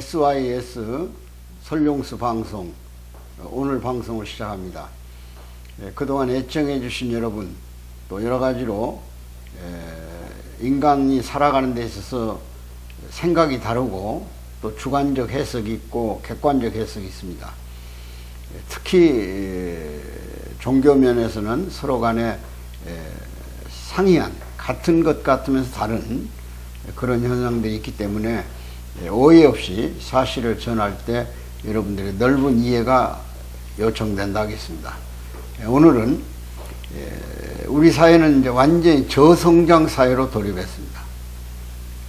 SYS 설용수 방송, 오늘 방송을 시작합니다. 그동안 애청해 주신 여러분, 또 여러 가지로 인간이 살아가는 데 있어서 생각이 다르고 또 주관적 해석이 있고 객관적 해석이 있습니다. 특히 종교 면에서는 서로 간에 상이한, 같은 것 같으면서 다른 그런 현상들이 있기 때문에 오해 없이 사실을 전할 때 여러분들의 넓은 이해가 요청된다 하겠습니다. 오늘은 우리 사회는 이제 완전히 저성장 사회로 돌입했습니다.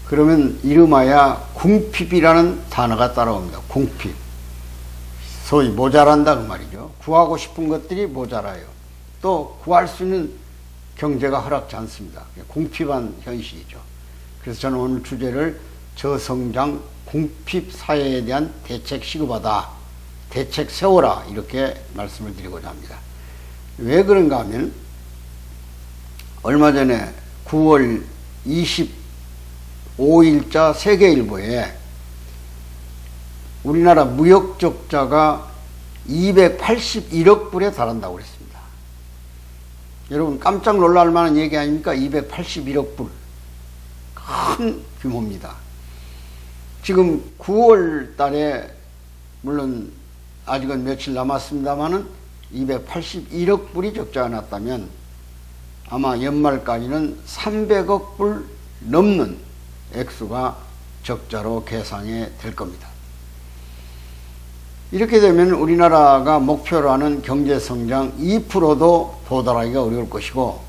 그러면 이름하여 궁핍이라는 단어가 따라옵니다. 궁핍. 소위 모자란다 그 말이죠. 구하고 싶은 것들이 모자라요. 또 구할 수 있는 경제가 허락지 않습니다. 궁핍한 현실이죠. 그래서 저는 오늘 주제를 저성장 궁핍 사회에 대한 대책 시급하다, 대책 세워라, 이렇게 말씀을 드리고자 합니다. 왜 그런가 하면 얼마 전에 9월 25일자 세계일보에 우리나라 무역 적자가 281억 불에 달한다고 그랬습니다. 여러분 깜짝 놀랄 만한 얘기 아닙니까? 281억 불. 큰 규모입니다. 지금 9월 달에 물론 아직은 며칠 남았습니다만은 281억 불이 적자가 났다면 아마 연말까지는 300억 불 넘는 액수가 적자로 계산이 될 겁니다. 이렇게 되면 우리나라가 목표로 하는 경제성장 2%도 도달하기가 어려울 것이고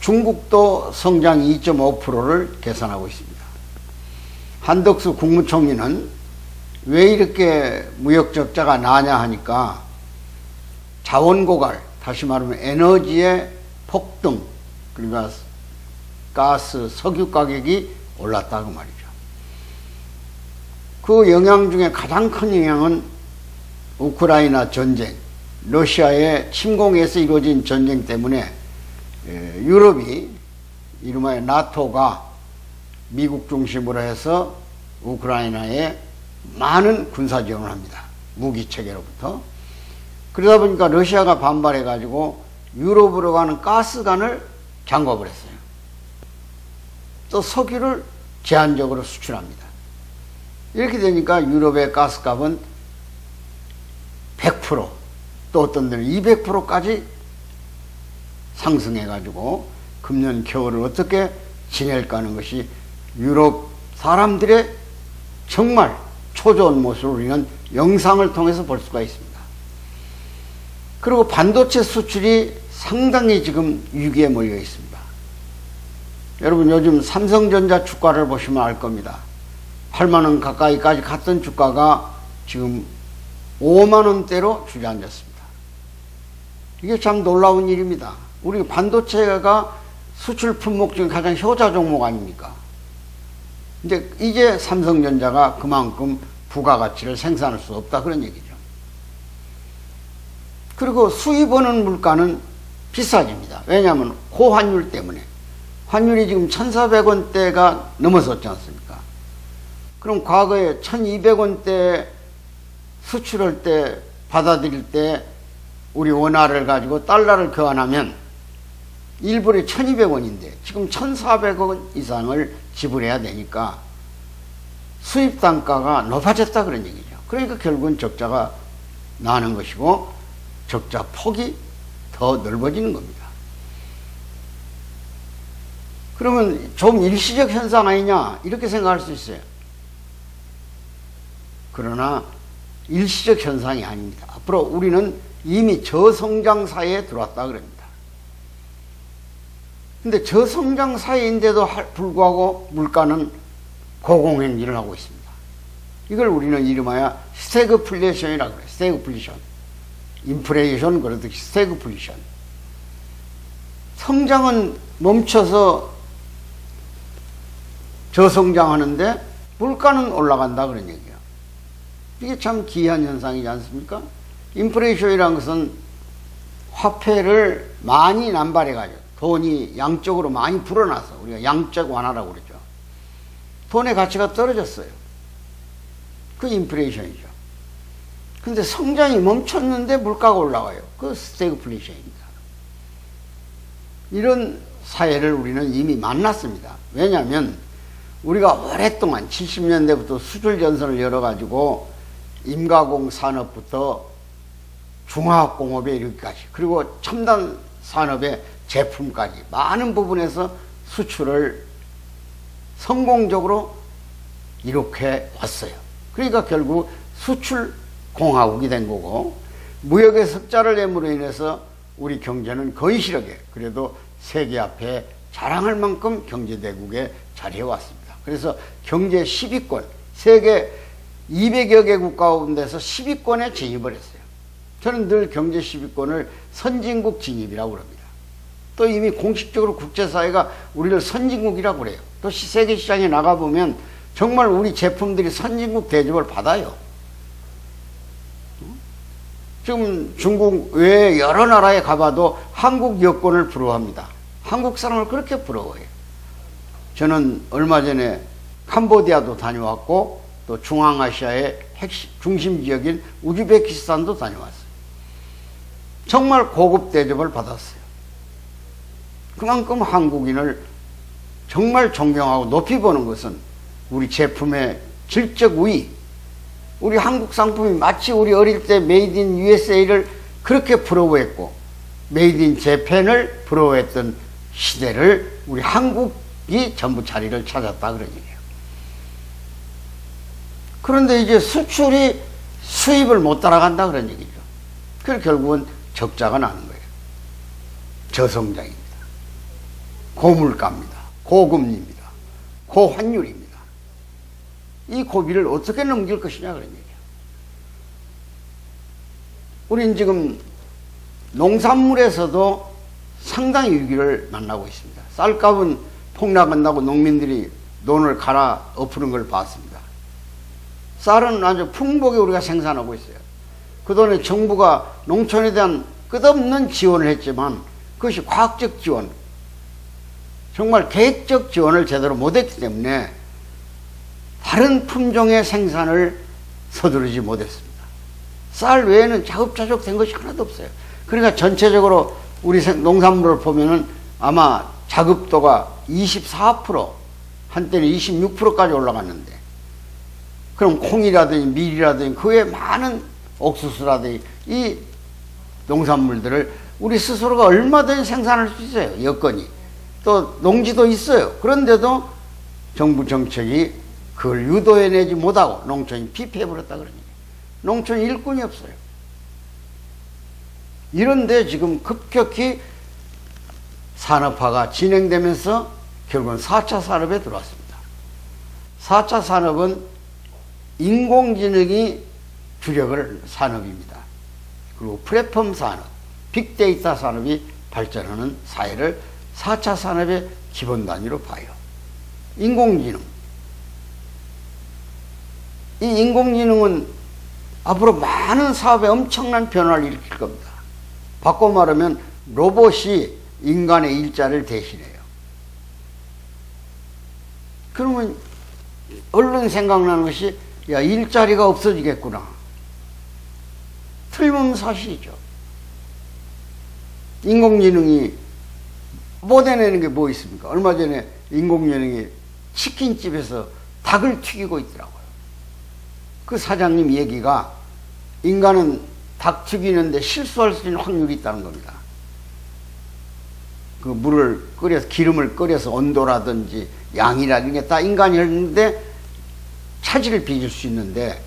중국도 성장 2.5%를 계산하고 있습니다. 한덕수 국무총리는 왜 이렇게 무역적자가 나냐 하니까 자원고갈, 다시 말하면 에너지의 폭등, 그러니까 가스, 석유 가격이 올랐다고 말이죠. 그 영향 중에 가장 큰 영향은 우크라이나 전쟁, 러시아의 침공에서 이루어진 전쟁 때문에 유럽이 이름하여 나토가 미국 중심으로 해서 우크라이나에 많은 군사 지원을 합니다. 무기 체계로부터. 그러다 보니까 러시아가 반발해 가지고 유럽으로 가는 가스관을 잠궈버렸어요. 또 석유를 제한적으로 수출합니다. 이렇게 되니까 유럽의 가스값은 100%, 또 어떤 데는 200%까지 상승해 가지고 금년 겨울을 어떻게 지낼까 하는 것이 유럽 사람들의 정말 초조한 모습을 우리는 영상을 통해서 볼 수가 있습니다. 그리고 반도체 수출이 상당히 지금 위기에 몰려 있습니다. 여러분 요즘 삼성전자 주가를 보시면 알 겁니다. 8만원 가까이까지 갔던 주가가 지금 5만원대로 주저앉았습니다. 이게 참 놀라운 일입니다. 우리 반도체가 수출 품목 중에 가장 효자 종목 아닙니까? 근데 이제 삼성전자가 그만큼 부가가치를 생산할 수 없다 그런 얘기죠. 그리고 수입하는 물가는 비싸집니다. 왜냐하면 고환율 때문에. 환율이 지금 1,400원대가 넘어섰지 않습니까? 그럼 과거에 1,200원대 수출할 때, 받아들일 때 우리 원화를 가지고 달러를 교환하면 1불에 1,200원인데 지금 1,400원 이상을 지불해야 되니까 수입 단가가 높아졌다 그런 얘기죠. 그러니까 결국은 적자가 나는 것이고 적자 폭이 더 넓어지는 겁니다. 그러면 좀 일시적 현상 아니냐 이렇게 생각할 수 있어요. 그러나 일시적 현상이 아닙니다. 앞으로 우리는 이미 저성장 사회에 들어왔다 그럽니다. 근데 저성장 사회인데도 불구하고 물가는 고공행진을 하고 있습니다. 이걸 우리는 이름하여 스태그플레이션이라고 그래요. 스태그플레이션. 인플레이션 그러듯이 스태그플레이션. 성장은 멈춰서 저성장하는데 물가는 올라간다 그런 얘기예요. 이게 참 기이한 현상이지 않습니까? 인플레이션이라는 것은 화폐를 많이 남발해가지고 돈이 양쪽으로 많이 불어나서 우리가 양적 완화라고 그러죠. 돈의 가치가 떨어졌어요. 그 인플레이션이죠. 근데 성장이 멈췄는데 물가가 올라가요. 그 스태그플레이션입니다. 이런 사회를 우리는 이미 만났습니다. 왜냐하면 우리가 오랫동안 70년대부터 수출 전선을 열어가지고 임가공 산업부터 중화학공업에 이르기까지, 그리고 첨단 산업의 제품까지 많은 부분에서 수출을 성공적으로 이렇게 왔어요. 그러니까 결국 수출 공화국이 된 거고, 무역의 적자를 내므로 인해서 우리 경제는 건실하게 그래도 세계 앞에 자랑할 만큼 경제대국에 자리해 왔습니다. 그래서 경제 10위권, 세계 200여 개국 가운데서 10위권에 진입을 했어요. 저는 늘 경제 10위권을 선진국 진입이라고 그럽니다. 또 이미 공식적으로 국제사회가 우리를 선진국이라고 그래요. 또 세계 시장에 나가보면 정말 우리 제품들이 선진국 대접을 받아요. 지금 중국 외에 여러 나라에 가봐도 한국 여권을 부러워합니다. 한국 사람을 그렇게 부러워해요. 저는 얼마 전에 캄보디아도 다녀왔고 또 중앙아시아의 중심 지역인 우즈베키스탄도 다녀왔어요. 정말 고급 대접을 받았어요. 그만큼 한국인을 정말 존경하고 높이 보는 것은 우리 제품의 질적 우위, 우리 한국 상품이 마치 우리 어릴 때 메이드 인 USA를 그렇게 부러워했고 메이드 인 재팬을 부러워했던 시대를 우리 한국이 전부 자리를 찾았다 그런 얘기예요. 그런데 이제 수출이 수입을 못 따라간다 그런 얘기죠. 그래서 결국은 적자가 나는 거예요. 저성장입니다. 고물가입니다. 고금리입니다. 고환율입니다. 이 고비를 어떻게 넘길 것이냐 그런 얘기예요. 우린 지금 농산물에서도 상당히 위기를 만나고 있습니다. 쌀값은 폭락한다고 농민들이 돈을 갈아 엎는 걸 봤습니다. 쌀은 아주 풍부하게 우리가 생산하고 있어요. 그동안에 정부가 농촌에 대한 끝없는 지원을 했지만 그것이 과학적 지원, 정말 계획적 지원을 제대로 못했기 때문에 다른 품종의 생산을 서두르지 못했습니다. 쌀 외에는 자급자족 된 것이 하나도 없어요. 그러니까 전체적으로 우리 농산물을 보면은 아마 자급도가 24%, 한때는 26%까지 올라갔는데, 그럼 콩이라든지 밀이라든지 그 외에 많은 옥수수라든지 이 농산물들을 우리 스스로가 얼마든지 생산할 수 있어요. 여건이. 또 농지도 있어요. 그런데도 정부 정책이 그걸 유도해내지 못하고 농촌이 피폐해버렸다 그러니 농촌 일꾼이 없어요. 이런데 지금 급격히 산업화가 진행되면서 결국은 4차 산업에 들어왔습니다. 4차 산업은 인공지능이 주력을 산업입니다. 그리고 플랫폼 산업, 빅데이터 산업이 발전하는 사회를 4차 산업의 기본 단위로 봐요. 인공지능. 이 인공지능은 앞으로 많은 사업에 엄청난 변화를 일으킬 겁니다. 바꿔 말하면 로봇이 인간의 일자리를 대신해요. 그러면 얼른 생각나는 것이 야, 일자리가 없어지겠구나. 틀림없는 사실이죠. 인공지능이 못 해내는 게 뭐 있습니까? 얼마 전에 인공지능이 치킨집에서 닭을 튀기고 있더라고요. 그 사장님 얘기가 인간은 닭 튀기는데 실수할 수 있는 확률이 있다는 겁니다. 그 물을 끓여서, 기름을 끓여서 온도라든지 양이라든지 다 인간이 했는데 차질을 빚을 수 있는데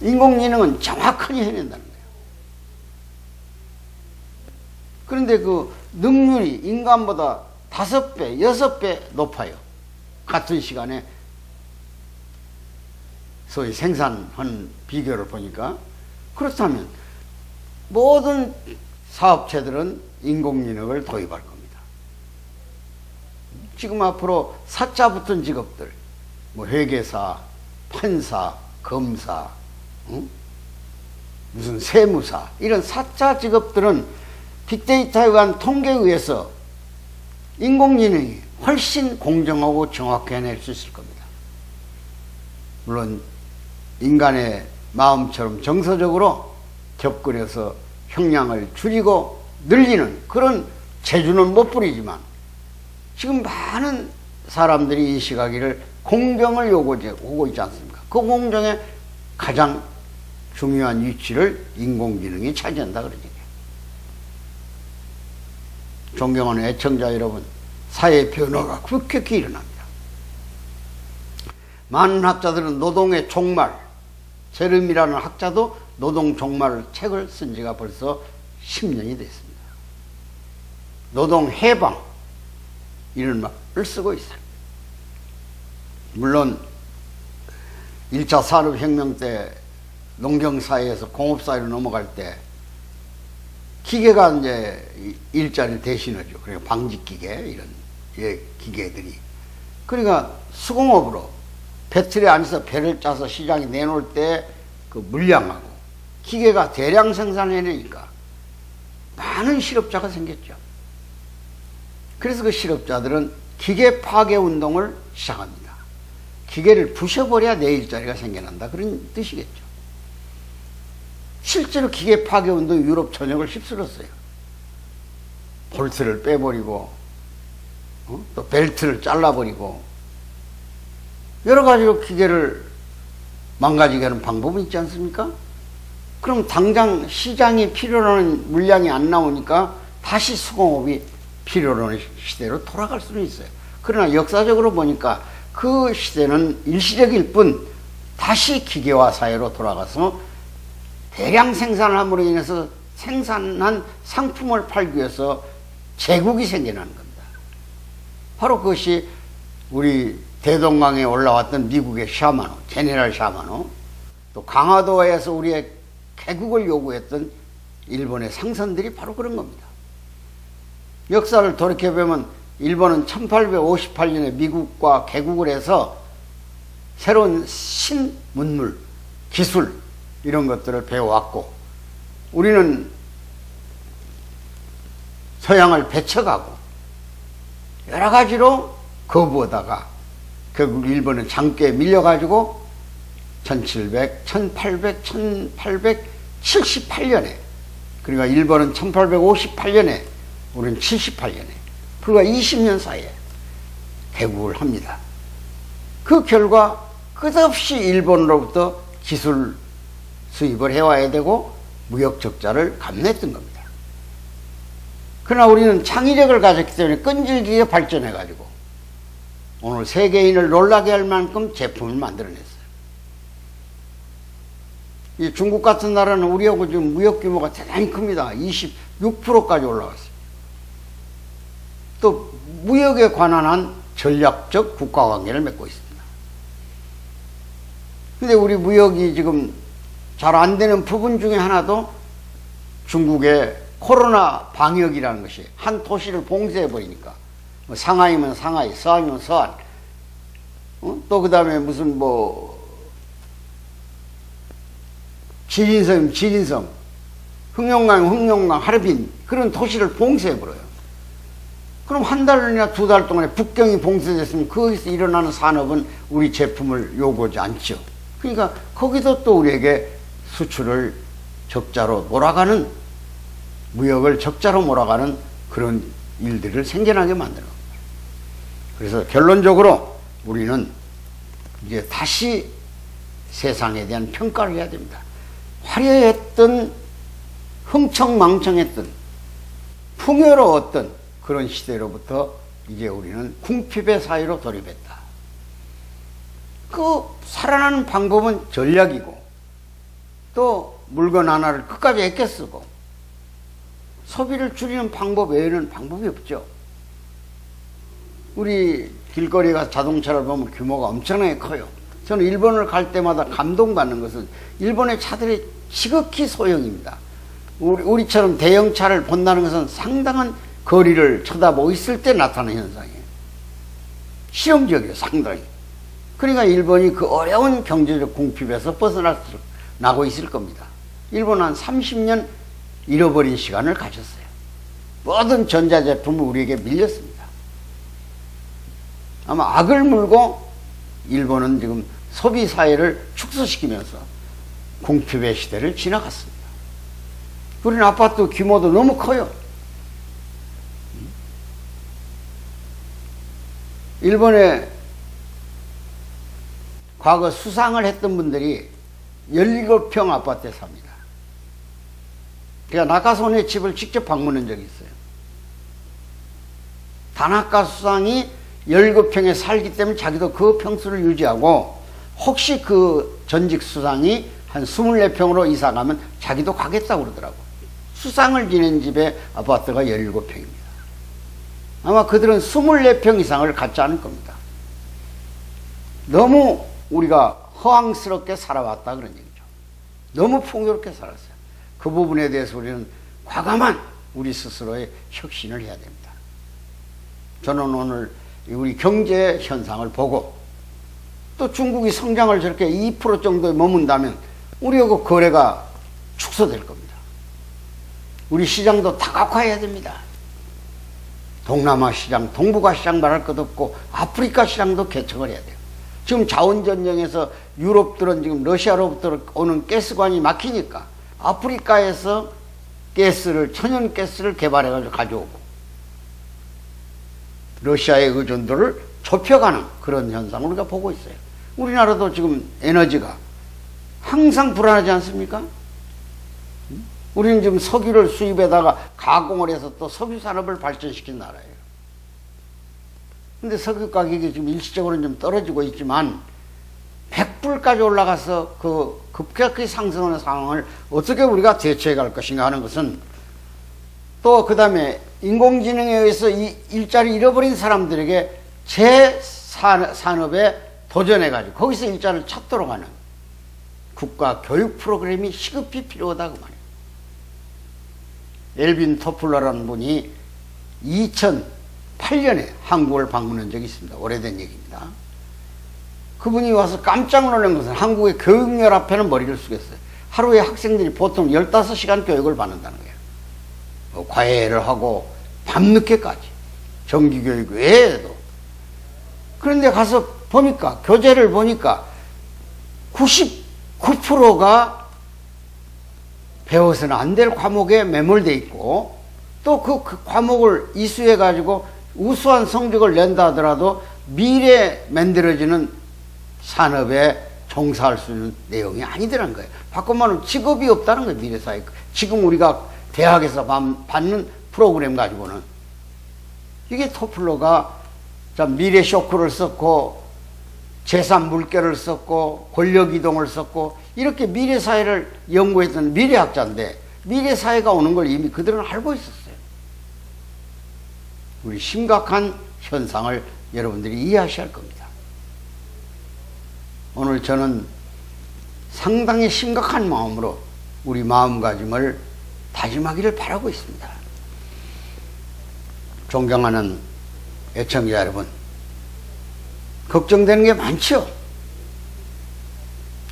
인공지능은 정확하게 해낸다는 거예요. 그런데 그 능률이 인간보다 5배, 6배 높아요. 같은 시간에 소위 생산한 비교를 보니까. 그렇다면 모든 사업체들은 인공지능을 도입할 겁니다. 지금 앞으로 사자 붙은 직업들, 뭐 회계사, 판사, 검사, 무슨 세무사, 이런 사자 직업들은 빅데이터에 의한 통계에 의해서 인공지능이 훨씬 공정하고 정확히 해낼 수 있을 겁니다. 물론 인간의 마음처럼 정서적으로 접근해서 형량을 줄이고 늘리는 그런 재주는 못 부리지만 지금 많은 사람들이 인식하기를 공정을 요구하고 있지 않습니까? 그 공정의 가장 중요한 위치를 인공지능이 차지한다 그런 얘기예요. 존경하는 애청자 여러분, 사회 변화가 급격히 일어납니다. 많은 학자들은 노동의 종말, 제름이라는 학자도 노동 종말 책을 쓴 지가 벌써 10년이 됐습니다. 노동 해방 이런 말을 쓰고 있어요. 물론 1차 산업혁명 때 농경사회에서 공업사회로 넘어갈 때 기계가 이제 일자리를 대신하죠. 그러니까 방직기계 이런 기계들이. 그러니까 수공업으로 배틀에 앉아서 배를 짜서 시장에 내놓을 때 그 물량하고 기계가 대량 생산해내니까 많은 실업자가 생겼죠. 그래서 그 실업자들은 기계 파괴 운동을 시작합니다. 기계를 부셔버려야 내 일자리가 생겨난다 그런 뜻이겠죠. 실제로 기계 파괴 운동이 유럽 전역을 휩쓸었어요. 볼트를 빼버리고 또 벨트를 잘라버리고 여러 가지로 기계를 망가지게 하는 방법은 있지 않습니까? 그럼 당장 시장이 필요로 하는 물량이 안 나오니까 다시 수공업이 필요로 하는 시대로 돌아갈 수는 있어요. 그러나 역사적으로 보니까 그 시대는 일시적일 뿐 다시 기계화 사회로 돌아가서 대량 생산을 함으로 인해서 생산한 상품을 팔기 위해서 제국이 생겨나는 겁니다. 바로 그것이 우리 대동강에 올라왔던 미국의 샤마노, 제네럴 샤마노, 또 강화도에서 우리의 개국을 요구했던 일본의 상선들이 바로 그런 겁니다. 역사를 돌이켜보면 일본은 1858년에 미국과 개국을 해서 새로운 신문물, 기술 이런 것들을 배워왔고 우리는 서양을 배척하고 여러 가지로 거부하다가 결국 일본은 장교에 밀려가지고 1878년에 그러니까 일본은 1858년에 우리는 78년에 불과 20년 사이에 개국을 합니다. 그 결과 끝없이 일본으로부터 기술 수입을 해와야 되고 무역 적자를 감내했던 겁니다. 그러나 우리는 창의력을 가졌기 때문에 끈질기게 발전해가지고 오늘 세계인을 놀라게 할 만큼 제품을 만들어냈어요. 이 중국 같은 나라는 우리하고 지금 무역 규모가 대단히 큽니다. 26%까지 올라갔어요. 또 무역에 관한 한 전략적 국가관계를 맺고 있습니다. 근데 우리 무역이 지금 잘 안 되는 부분 중에 하나도 중국의 코로나 방역이라는 것이 한 도시를 봉쇄해버리니까 뭐 상하이면 상하이, 서안이면 서안, 또 그 다음에 무슨 뭐 지린성이면 지린성, 흑룡강이면 흑룡강, 하르빈 그런 도시를 봉쇄해버려요. 그럼 한 달이나 두 달 동안에 북경이 봉쇄됐으면 거기서 일어나는 산업은 우리 제품을 요구하지 않죠. 그러니까 거기도 또 우리에게 수출을 적자로 몰아가는, 무역을 적자로 몰아가는 그런 일들을 생겨나게 만드는 겁니다. 그래서 결론적으로 우리는 이제 다시 세상에 대한 평가를 해야 됩니다. 화려했던, 흥청망청했던, 풍요로웠던 그런 시대로부터 이제 우리는 궁핍의 사회로 돌입했다. 그 살아나는 방법은 전략이고 또 물건 하나를 끝까지 아껴 쓰고 소비를 줄이는 방법 외에는 방법이 없죠. 우리 길거리에 가서 자동차를 보면 규모가 엄청나게 커요. 저는 일본을 갈 때마다 감동받는 것은 일본의 차들이 지극히 소형입니다. 우리처럼 대형차를 본다는 것은 상당한 거리를 쳐다보고 있을 때 나타나는 현상이에요. 실용적이에요, 상당히. 그러니까 일본이 그 어려운 경제적 궁핍에서 벗어나고 있을 겁니다. 일본은 한 30년 잃어버린 시간을 가졌어요. 모든 전자제품을 우리에게 밀렸습니다. 아마 악을 물고 일본은 지금 소비 사회를 축소시키면서 궁핍의 시대를 지나갔습니다. 우리는 아파트 규모도 너무 커요. 일본에 과거 수상을 했던 분들이 17평 아파트에 삽니다. 제가 나카소네 집을 직접 방문한 적이 있어요. 다나카 수상이 17평에 살기 때문에 자기도 그 평수를 유지하고, 혹시 그 전직 수상이 한 24평으로 이사 가면 자기도 가겠다고 그러더라고. 수상을 지낸 집의 아파트가 17평입니다. 아마 그들은 24평 이상을 갖지 않을 겁니다. 너무 우리가 허황스럽게 살아왔다 그런 얘기죠. 너무 풍요롭게 살았어요. 그 부분에 대해서 우리는 과감한 우리 스스로의 혁신을 해야 됩니다. 저는 오늘 우리 경제 현상을 보고, 또 중국이 성장을 저렇게 2% 정도에 머문다면 우리하고 거래가 축소될 겁니다. 우리 시장도 다각화해야 됩니다. 동남아 시장, 동북아 시장 말할 것 없고 아프리카 시장도 개척을 해야 돼요. 지금 자원전쟁에서 유럽들은 지금 러시아로부터 오는 가스관이 막히니까 아프리카에서 가스를, 천연가스를 개발해가지고 가져오고 러시아의 의존도를 좁혀가는 그런 현상을 우리가 보고 있어요. 우리나라도 지금 에너지가 항상 불안하지 않습니까? 우리는 지금 석유를 수입에다가 가공을 해서 또 석유 산업을 발전시킨 나라예요. 근데 석유 가격이 지금 일시적으로는 좀 떨어지고 있지만 100불까지 올라가서 그 급격히 상승하는 상황을 어떻게 우리가 대처해 갈 것인가 하는 것은, 또 그 다음에 인공지능에 의해서 이 일자리 잃어버린 사람들에게 제 산업에 도전해가지고 거기서 일자리를 찾도록 하는 국가 교육 프로그램이 시급히 필요하다 그 말이에요. 엘빈 토플러라는 분이 2008년에 한국을 방문한 적이 있습니다. 오래된 얘기입니다. 그분이 와서 깜짝 놀란 것은 한국의 교육연합회는 머리를 숙였어요. 하루에 학생들이 보통 15시간 교육을 받는다는 거예요. 과외를 하고 밤늦게까지 정기교육 외에도. 그런데 가서 보니까, 교재를 보니까 99%가 배워서는 안 될 과목에 매몰되어 있고, 또 그 과목을 이수해 가지고 우수한 성적을 낸다 하더라도 미래에 만들어지는 산업에 종사할 수 있는 내용이 아니더란 거예요. 바꿔 말하면 직업이 없다는 거예요. 미래사회. 지금 우리가 대학에서 받는 프로그램 가지고는. 이게 토플러가 미래 쇼크를 썼고 재산 물결을 썼고 권력 이동을 썼고 이렇게 미래사회를 연구했던 미래학자인데, 미래사회가 오는 걸 이미 그들은 알고 있었어요. 우리 심각한 현상을 여러분들이 이해하셔야 할 겁니다. 오늘 저는 상당히 심각한 마음으로 우리 마음가짐을 다짐하기를 바라고 있습니다. 존경하는 애청자 여러분, 걱정되는 게 많죠.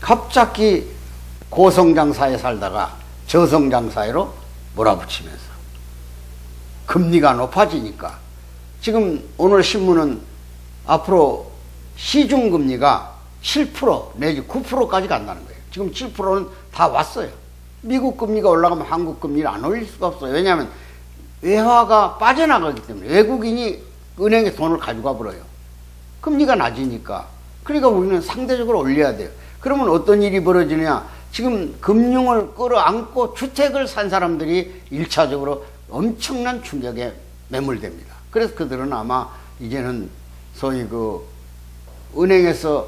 갑자기 고성장 사회에 살다가 저성장 사회로 몰아붙이면서 금리가 높아지니까, 지금 오늘 신문은 앞으로 시중금리가 7% 내지 9%까지 간다는 거예요. 지금 7%는 다 왔어요. 미국 금리가 올라가면 한국 금리를 안 올릴 수가 없어요. 왜냐하면 외화가 빠져나가기 때문에, 외국인이 은행에 돈을 가져가 버려요. 금리가 낮으니까. 그러니까 우리는 상대적으로 올려야 돼요. 그러면 어떤 일이 벌어지냐, 지금 금융을 끌어안고 주택을 산 사람들이 1차적으로 엄청난 충격에 매몰됩니다. 그래서 그들은 아마 이제는 소위 그 은행에서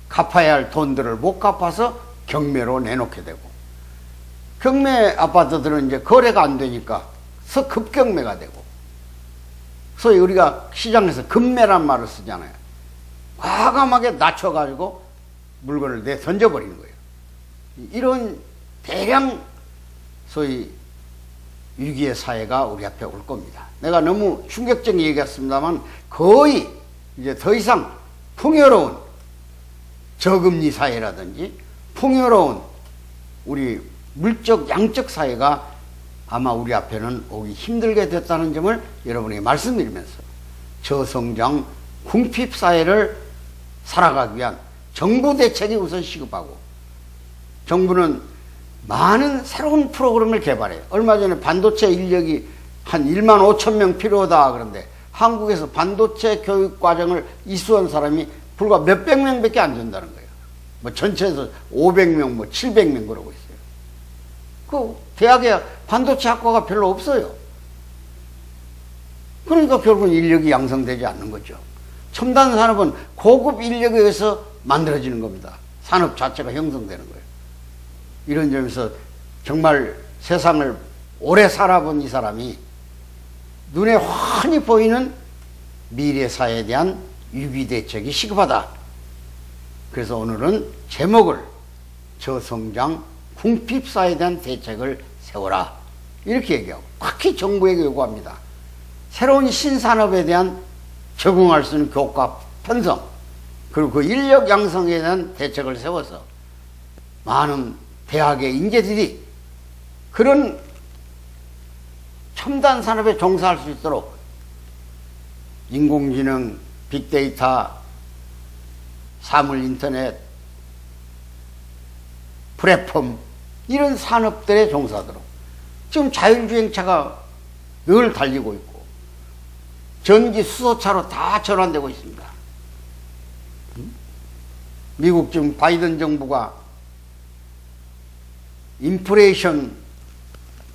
갚아야 할 돈들을 못 갚아서 경매로 내놓게 되고, 경매 아파트들은 이제 거래가 안 되니까 급경매가 되고, 소위 우리가 시장에서 급매란 말을 쓰잖아요. 과감하게 낮춰가지고 물건을 내 던져버리는 거예요. 이런 대량 소위 위기의 사회가 우리 앞에 올 겁니다. 내가 너무 충격적인 얘기였습니다만, 거의 이제 더 이상 풍요로운 저금리 사회라든지 풍요로운 우리 물적 양적 사회가 아마 우리 앞에는 오기 힘들게 됐다는 점을 여러분에게 말씀드리면서, 저성장 궁핍 사회를 살아가기 위한 정부 대책이 우선 시급하고, 정부는 많은 새로운 프로그램을 개발해요. 얼마 전에 반도체 인력이 한 1만 5천 명 필요하다 그런데 한국에서 반도체 교육 과정을 이수한 사람이 불과 몇백 명밖에 안 된다는 거예요. 뭐 전체에서 500명, 뭐 700명 그러고 있어요. 그 대학에 반도체 학과가 별로 없어요. 그러니까 결국은 인력이 양성되지 않는 거죠. 첨단 산업은 고급 인력에 의해서 만들어지는 겁니다. 산업 자체가 형성되는 거예요. 이런 점에서 정말 세상을 오래 살아본 이 사람이 눈에 환히 보이는 미래 사회에 대한 유비 대책이 시급하다. 그래서 오늘은 제목을 저성장 궁핍사에 대한 대책을 세워라 이렇게 얘기하고, 특히 정부에게 요구합니다. 새로운 신산업에 대한 적응할 수 있는 교과 편성, 그리고 그 인력 양성에 대한 대책을 세워서 많은 대학의 인재들이 그런 첨단 산업에 종사할 수 있도록 인공지능, 빅데이터, 사물인터넷, 플랫폼 이런 산업들에 종사하도록. 지금 자율주행차가 늘 달리고 있고 전기 수소차로 다 전환되고 있습니다. 미국 지금 바이든 정부가 인플레이션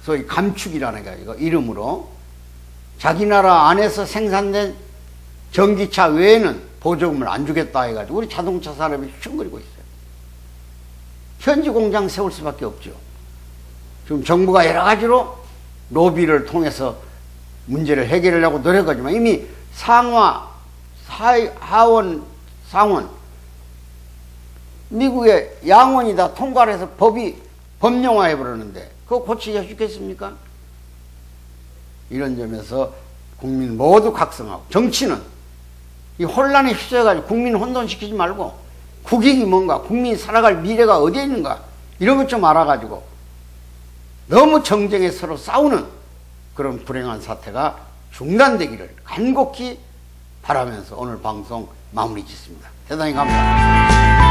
소위 감축이라는 게 이거 이름으로 자기 나라 안에서 생산된 전기차 외에는 보조금을 안 주겠다 해가지고 우리 자동차 산업이 휘청거리고 있어요. 현지 공장 세울 수밖에 없죠. 지금 정부가 여러 가지로 로비를 통해서 문제를 해결하려고 노력하지만 이미 상하, 하원, 상원, 미국의 양원이 다 통과를 해서 법령화해 버렸는데 그거 고치기가 쉽겠습니까? 이런 점에서 국민 모두 각성하고, 정치는 이 혼란에 휩싸여가지고 국민 혼돈시키지 말고 국익이 뭔가, 국민이 살아갈 미래가 어디에 있는가 이런 것 좀 알아가지고 너무 정쟁에 서로 싸우는 그런 불행한 사태가 중단되기를 간곡히 바라면서 오늘 방송 마무리 짓습니다. 대단히 감사합니다.